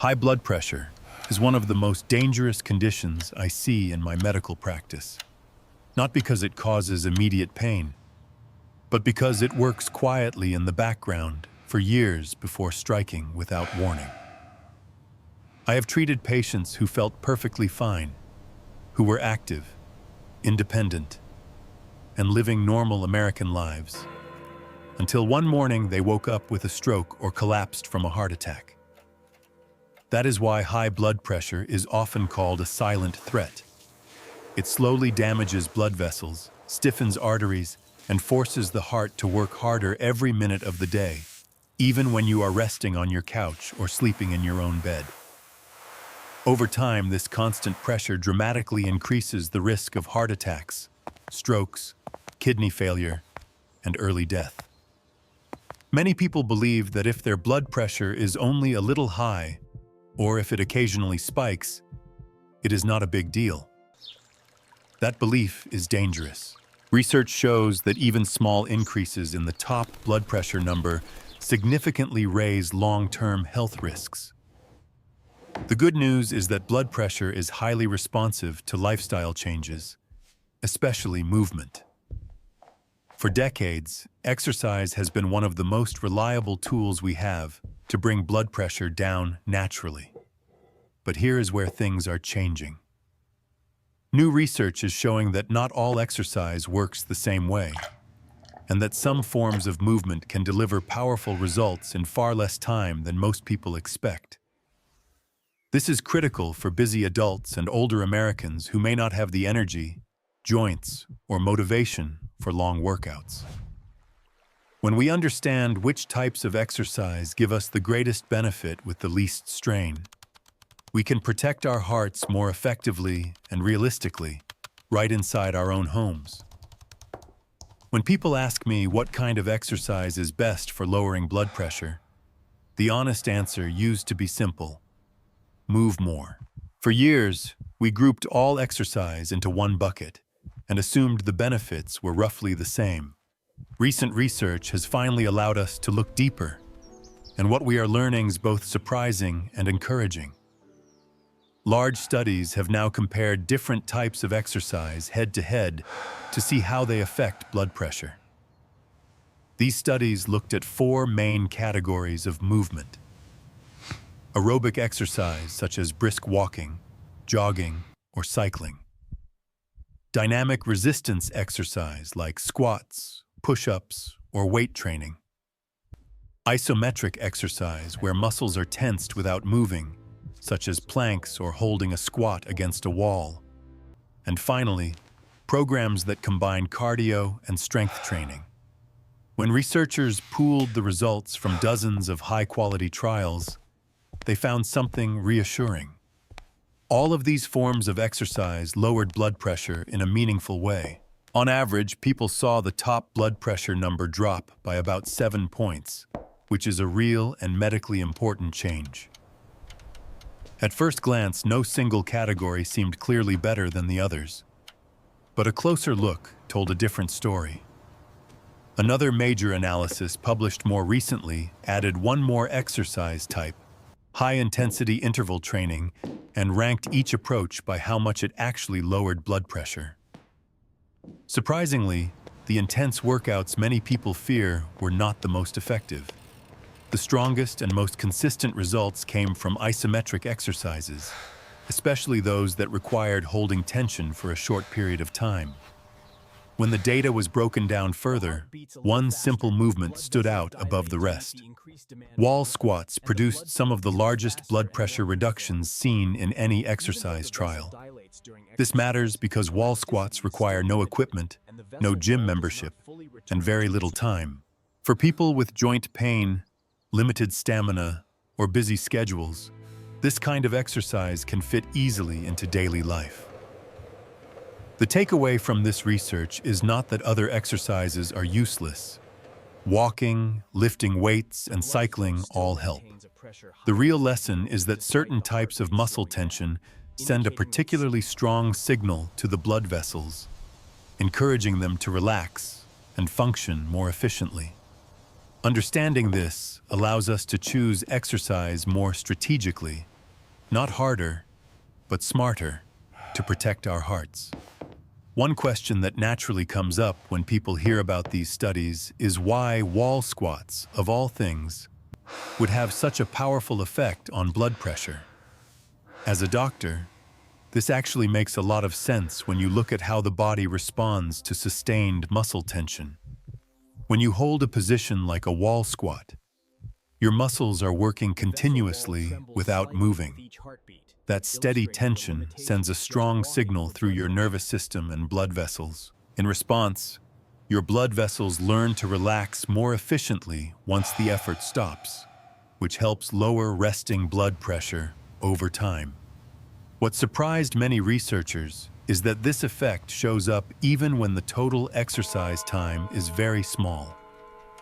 High blood pressure is one of the most dangerous conditions I see in my medical practice. Not because it causes immediate pain, but because it works quietly in the background for years before striking without warning. I have treated patients who felt perfectly fine, who were active, independent, and living normal American lives, until one morning they woke up with a stroke or collapsed from a heart attack. That is why high blood pressure is often called a silent threat. It slowly damages blood vessels, stiffens arteries, and forces the heart to work harder every minute of the day, even when you are resting on your couch or sleeping in your own bed. Over time, this constant pressure dramatically increases the risk of heart attacks, strokes, kidney failure, and early death. Many people believe that if their blood pressure is only a little high, or if it occasionally spikes, it is not a big deal. That belief is dangerous. Research shows that even small increases in the top blood pressure number significantly raise long-term health risks. The good news is that blood pressure is highly responsive to lifestyle changes, especially movement. For decades, exercise has been one of the most reliable tools we have to bring blood pressure down naturally. But here is where things are changing. New research is showing that not all exercise works the same way, and that some forms of movement can deliver powerful results in far less time than most people expect. This is critical for busy adults and older Americans who may not have the energy, joints, or motivation for long workouts. When we understand which types of exercise give us the greatest benefit with the least strain, we can protect our hearts more effectively and realistically, right inside our own homes. When people ask me what kind of exercise is best for lowering blood pressure, the honest answer used to be simple: move more. For years, we grouped all exercise into one bucket and assumed the benefits were roughly the same. Recent research has finally allowed us to look deeper, and what we are learning is both surprising and encouraging. Large studies have now compared different types of exercise head-to-head to see how they affect blood pressure. These studies looked at 4 main categories of movement: aerobic exercise such as brisk walking, jogging, or cycling; dynamic resistance exercise like squats, push-ups, or weight training; isometric exercise where muscles are tensed without moving, such as planks or holding a squat against a wall; and finally, programs that combine cardio and strength training. When researchers pooled the results from dozens of high-quality trials, they found something reassuring. All of these forms of exercise lowered blood pressure in a meaningful way. On average, people saw the top blood pressure number drop by about 7 points, which is a real and medically important change. At first glance, no single category seemed clearly better than the others. But a closer look told a different story. Another major analysis published more recently added one more exercise type, high-intensity interval training, and ranked each approach by how much it actually lowered blood pressure. Surprisingly, the intense workouts many people fear were not the most effective. The strongest and most consistent results came from isometric exercises, especially those that required holding tension for a short period of time. When the data was broken down further, one simple movement stood out above the rest. Wall squats produced some of the largest blood pressure reductions seen in any exercise trial. This matters because wall squats require no equipment, no gym membership, and very little time. For people with joint pain, limited stamina, or busy schedules, this kind of exercise can fit easily into daily life. The takeaway from this research is not that other exercises are useless. Walking, lifting weights, and cycling all help. The real lesson is that certain types of muscle tension send a particularly strong signal to the blood vessels, encouraging them to relax and function more efficiently. Understanding this allows us to choose exercise more strategically Not harder, but smarter, to protect our hearts. One question that naturally comes up when people hear about these studies is why wall squats, of all things, would have such a powerful effect on blood pressure. As a doctor, this actually makes a lot of sense when you look at how the body responds to sustained muscle tension. When you hold a position like a wall squat, your muscles are working continuously without moving. That steady tension sends a strong signal through your nervous system and blood vessels. In response, your blood vessels learn to relax more efficiently once the effort stops, which helps lower resting blood pressure over time. What surprised many researchers is that this effect shows up even when the total exercise time is very small.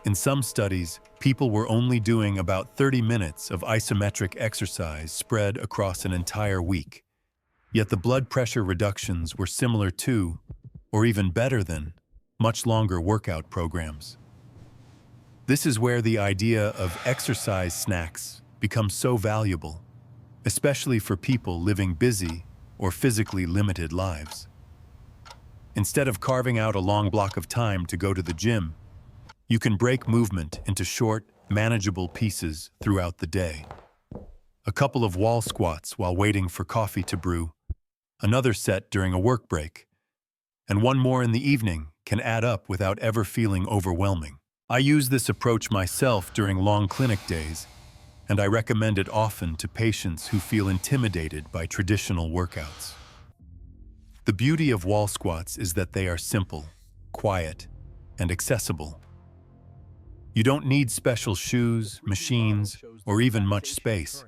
In some studies, people were only doing about 30 minutes of isometric exercise spread across an entire week. Yet the blood pressure reductions were similar to, or even better than, much longer workout programs. This is where the idea of exercise snacks becomes so valuable, especially for people living busy or physically limited lives. Instead of carving out a long block of time to go to the gym, you can break movement into short, manageable pieces throughout the day. A couple of wall squats while waiting for coffee to brew, another set during a work break, and one more in the evening can add up without ever feeling overwhelming. I use this approach myself during long clinic days, and I recommend it often to patients who feel intimidated by traditional workouts. The beauty of wall squats is that they are simple, quiet, and accessible. You don't need special shoes, machines, or even much space.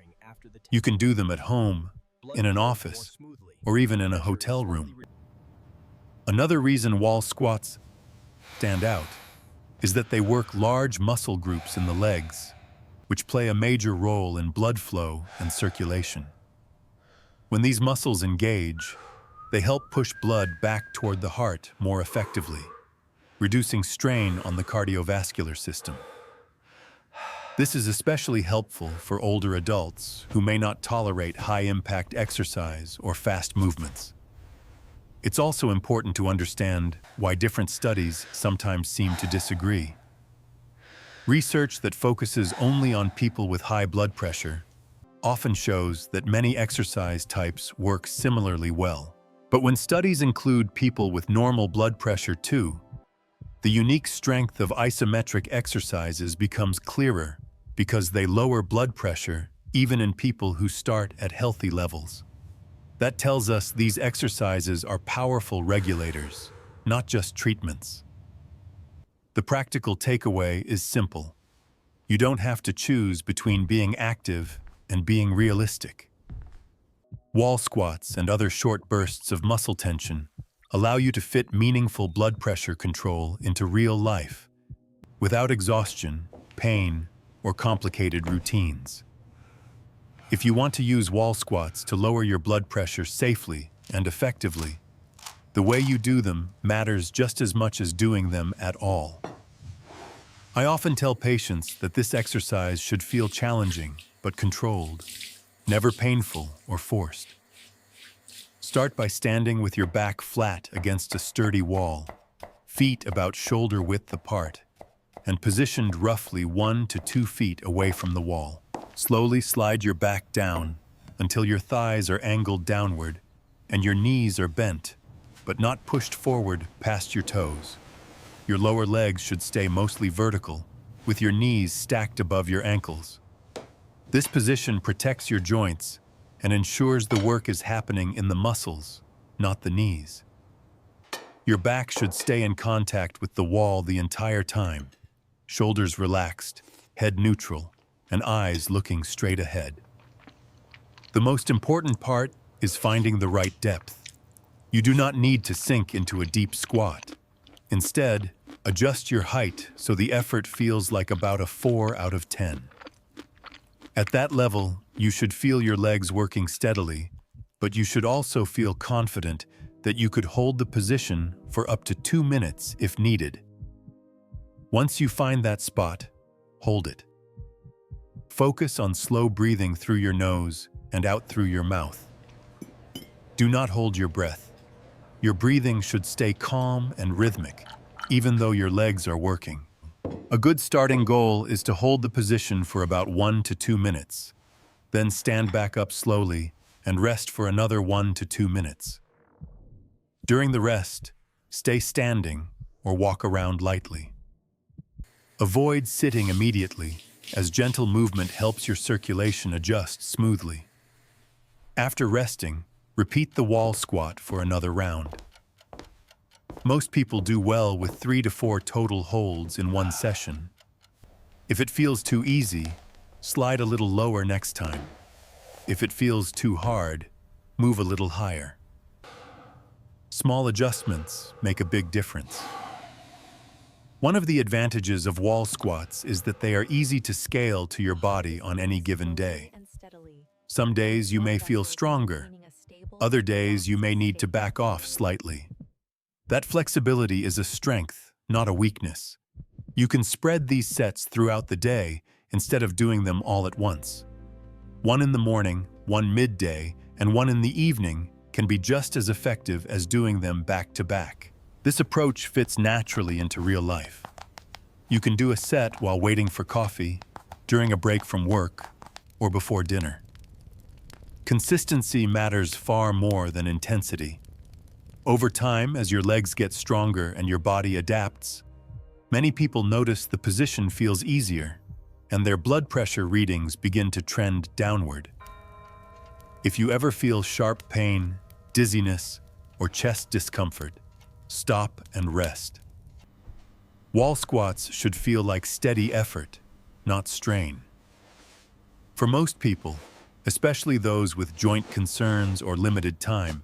You can do them at home, in an office, or even in a hotel room. Another reason wall squats stand out is that they work large muscle groups in the legs, which play a major role in blood flow and circulation. When these muscles engage, they help push blood back toward the heart more effectively, reducing strain on the cardiovascular system. This is especially helpful for older adults who may not tolerate high-impact exercise or fast movements. It's also important to understand why different studies sometimes seem to disagree. Research that focuses only on people with high blood pressure often shows that many exercise types work similarly well. But when studies include people with normal blood pressure too, the unique strength of isometric exercises becomes clearer because they lower blood pressure even in people who start at healthy levels. That tells us these exercises are powerful regulators, not just treatments. The practical takeaway is simple. You don't have to choose between being active and being realistic. Wall squats and other short bursts of muscle tension allow you to fit meaningful blood pressure control into real life, without exhaustion, pain, or complicated routines. If you want to use wall squats to lower your blood pressure safely and effectively, the way you do them matters just as much as doing them at all. I often tell patients that this exercise should feel challenging but controlled, never painful or forced. Start by standing with your back flat against a sturdy wall, feet about shoulder width apart, and positioned roughly 1 to 2 feet away from the wall. Slowly slide your back down until your thighs are angled downward and your knees are bent, but not pushed forward past your toes. Your lower legs should stay mostly vertical, with your knees stacked above your ankles. This position protects your joints and ensures the work is happening in the muscles, not the knees. Your back should stay in contact with the wall the entire time, shoulders relaxed, head neutral, and eyes looking straight ahead. The most important part is finding the right depth. You do not need to sink into a deep squat. Instead, adjust your height so the effort feels like about a 4 out of 10. At that level, you should feel your legs working steadily, but you should also feel confident that you could hold the position for up to 2 minutes if needed. Once you find that spot, hold it. Focus on slow breathing through your nose and out through your mouth. Do not hold your breath. Your breathing should stay calm and rhythmic, even though your legs are working. A good starting goal is to hold the position for about 1 to 2 minutes, then stand back up slowly and rest for another 1 to 2 minutes. During the rest, stay standing or walk around lightly. Avoid sitting immediately, as gentle movement helps your circulation adjust smoothly. After resting, repeat the wall squat for another round. Most people do well with 3 to 4 total holds in one session. If it feels too easy, slide a little lower next time. If it feels too hard, move a little higher. Small adjustments make a big difference. One of the advantages of wall squats is that they are easy to scale to your body on any given day. Some days you may feel stronger. Other days you may need to back off slightly. That flexibility is a strength, not a weakness. You can spread these sets throughout the day instead of doing them all at once. One in the morning, one midday, and one in the evening can be just as effective as doing them back to back. This approach fits naturally into real life. You can do a set while waiting for coffee, during a break from work, or before dinner. Consistency matters far more than intensity. Over time, as your legs get stronger and your body adapts, many people notice the position feels easier, and their blood pressure readings begin to trend downward. If you ever feel sharp pain, dizziness, or chest discomfort, stop and rest. Wall squats should feel like steady effort, not strain. For most people, especially those with joint concerns or limited time,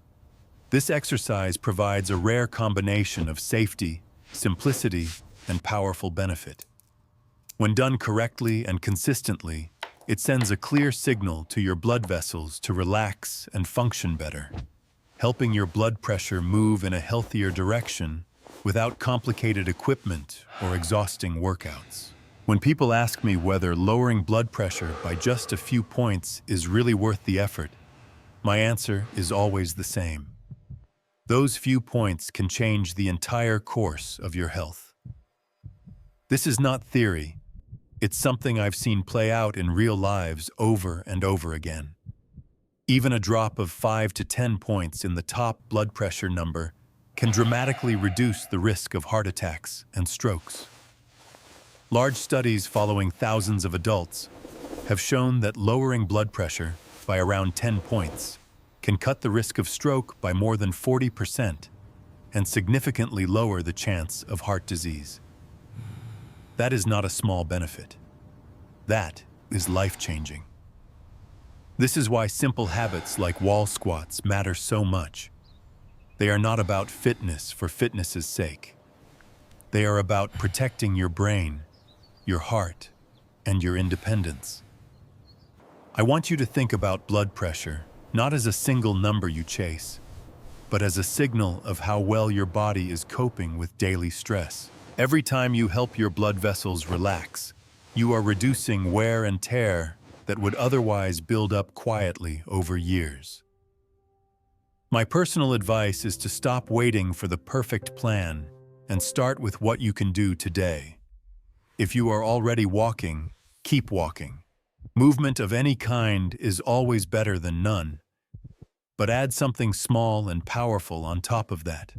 this exercise provides a rare combination of safety, simplicity, and powerful benefit. When done correctly and consistently, it sends a clear signal to your blood vessels to relax and function better, helping your blood pressure move in a healthier direction without complicated equipment or exhausting workouts. When people ask me whether lowering blood pressure by just a few points is really worth the effort, my answer is always the same. Those few points can change the entire course of your health. This is not theory. It's something I've seen play out in real lives over and over again. Even a drop of 5 to 10 points in the top blood pressure number can dramatically reduce the risk of heart attacks and strokes. Large studies following thousands of adults have shown that lowering blood pressure by around 10 points can cut the risk of stroke by more than 40% and significantly lower the chance of heart disease. That is not a small benefit. That is life-changing. This is why simple habits like wall squats matter so much. They are not about fitness for fitness's sake. They are about protecting your brain, your heart, and your independence. I want you to think about blood pressure not as a single number you chase, but as a signal of how well your body is coping with daily stress. Every time you help your blood vessels relax, you are reducing wear and tear that would otherwise build up quietly over years. My personal advice is to stop waiting for the perfect plan and start with what you can do today. If you are already walking, keep walking. Movement of any kind is always better than none, but add something small and powerful on top of that.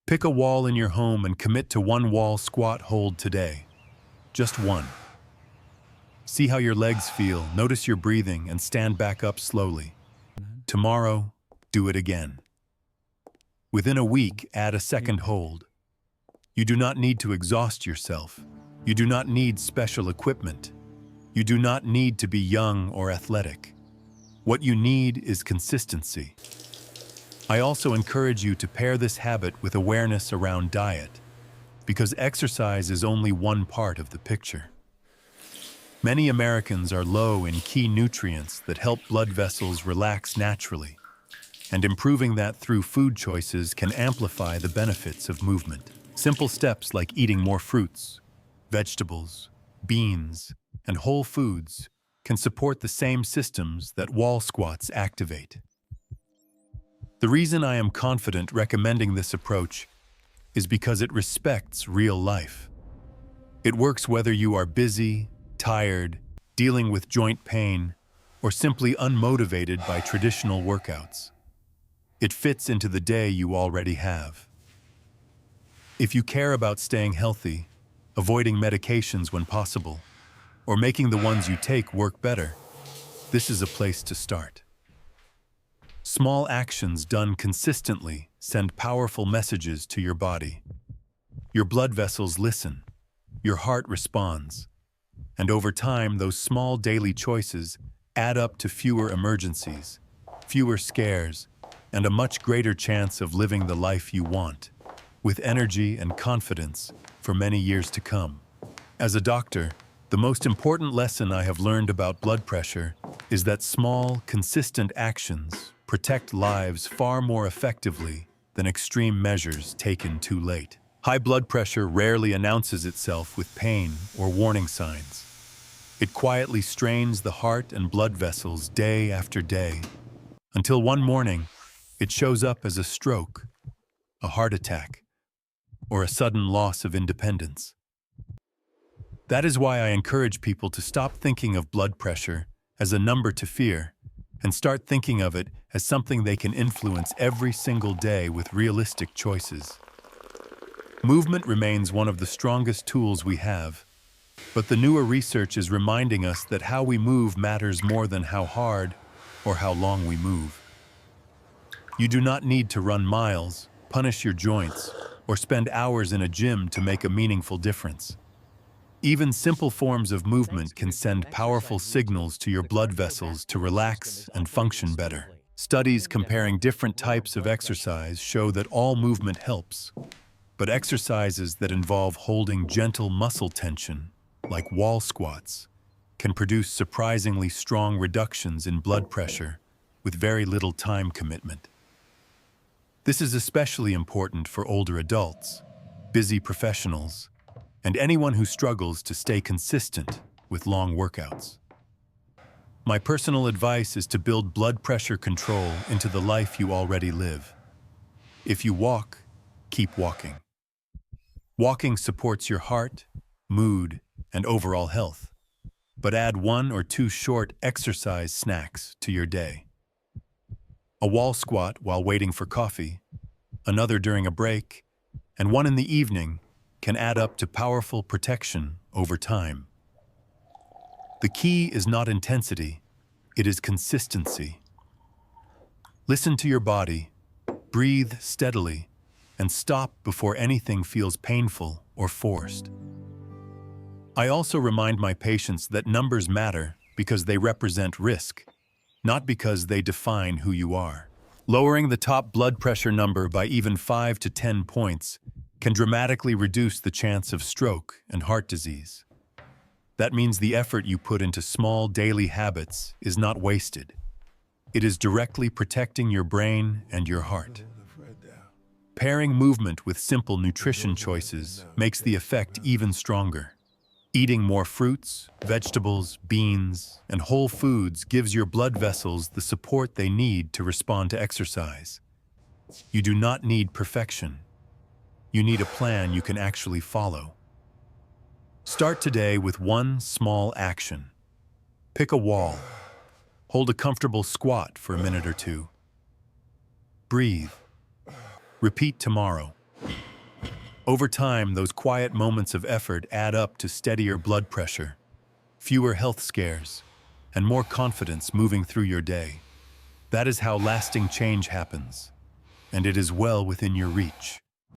Pick a wall in your home and commit to one wall squat hold today. Just one. See how your legs feel, notice your breathing, and stand back up slowly. Tomorrow, do it again. Within a week, add a second hold. You do not need to exhaust yourself. You do not need special equipment. You do not need to be young or athletic. What you need is consistency. I also encourage you to pair this habit with awareness around diet, because exercise is only one part of the picture. Many Americans are low in key nutrients that help blood vessels relax naturally, and improving that through food choices can amplify the benefits of movement. Simple steps like eating more fruits, vegetables, beans, and whole foods can support the same systems that wall squats activate. The reason I am confident recommending this approach is because it respects real life. It works whether you are busy, tired, dealing with joint pain, or simply unmotivated by traditional workouts. It fits into the day you already have. If you care about staying healthy, avoiding medications when possible, or making the ones you take work better, this is a place to start. Small actions done consistently send powerful messages to your body. Your blood vessels listen, your heart responds, and over time, those small daily choices add up to fewer emergencies, fewer scares, and a much greater chance of living the life you want, with energy and confidence for many years to come. As a doctor, the most important lesson I have learned about blood pressure is that small, consistent actions protect lives far more effectively than extreme measures taken too late. High blood pressure rarely announces itself with pain or warning signs. It quietly strains the heart and blood vessels day after day, until one morning it shows up as a stroke, a heart attack, or a sudden loss of independence. That is why I encourage people to stop thinking of blood pressure as a number to fear and start thinking of it as something they can influence every single day with realistic choices. Movement remains one of the strongest tools we have, but the newer research is reminding us that how we move matters more than how hard or how long we move. You do not need to run miles, punish your joints, or spend hours in a gym to make a meaningful difference. Even simple forms of movement can send powerful signals to your blood vessels to relax and function better. Studies comparing different types of exercise show that all movement helps, but exercises that involve holding gentle muscle tension, like wall squats, can produce surprisingly strong reductions in blood pressure with very little time commitment. This is especially important for older adults, busy professionals, and anyone who struggles to stay consistent with long workouts. My personal advice is to build blood pressure control into the life you already live. If you walk, keep walking. Walking supports your heart, mood, and overall health, but add 1 or 2 short exercise snacks to your day. A wall squat while waiting for coffee, another during a break, and one in the evening can add up to powerful protection over time. The key is not intensity, it is consistency. Listen to your body, breathe steadily, and stop before anything feels painful or forced. I also remind my patients that numbers matter because they represent risk, not because they define who you are. Lowering the top blood pressure number by even 5 to 10 points can dramatically reduce the chance of stroke and heart disease. That means the effort you put into small daily habits is not wasted. It is directly protecting your brain and your heart. Pairing movement with simple nutrition choices makes the effect even stronger. Eating more fruits, vegetables, beans, and whole foods gives your blood vessels the support they need to respond to exercise. You do not need perfection. You need a plan you can actually follow. Start today with one small action. Pick a wall. Hold a comfortable squat for a minute or two. Breathe. Repeat tomorrow. Over time, those quiet moments of effort add up to steadier blood pressure, fewer health scares, and more confidence moving through your day. That is how lasting change happens, and it is well within your reach.